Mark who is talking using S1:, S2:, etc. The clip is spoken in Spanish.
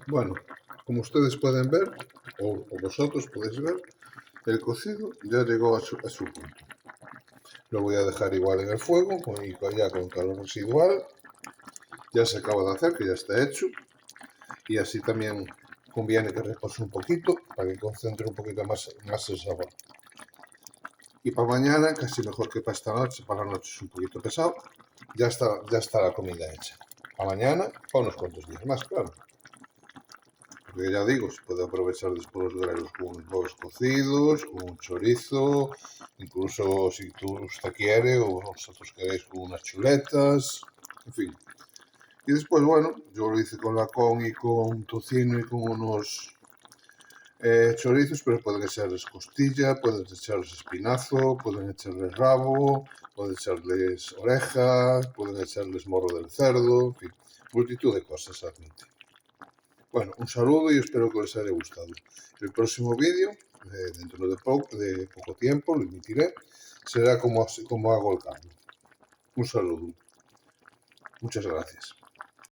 S1: Bueno, como ustedes pueden ver, o vosotros podéis ver, el cocido ya llegó a su punto. Lo voy a dejar igual en el fuego, ya con calor residual. Ya se acaba de hacer, que ya está hecho. Y así también conviene que repose un poquito para que concentre un poquito más el sabor. Y para mañana, casi mejor que para esta noche. Para la noche es un poquito pesado. Ya está la comida hecha. Para mañana, para unos cuantos días más, claro. Porque ya digo, se puede aprovechar después los grelos con unos huevos cocidos, con un chorizo, incluso si usted quiere o vosotros queréis con unas chuletas, en fin. Y después, bueno, yo lo hice con lacón y con tocino y con unos chorizos, pero pueden echarles costilla, pueden echarles espinazo, pueden echarles rabo, pueden echarles orejas, pueden echarles morro del cerdo, en fin, multitud de cosas admite. Bueno, un saludo y espero que les haya gustado. El próximo vídeo, dentro de poco tiempo, lo emitiré, será como hago el cambio. Un saludo. Muchas gracias.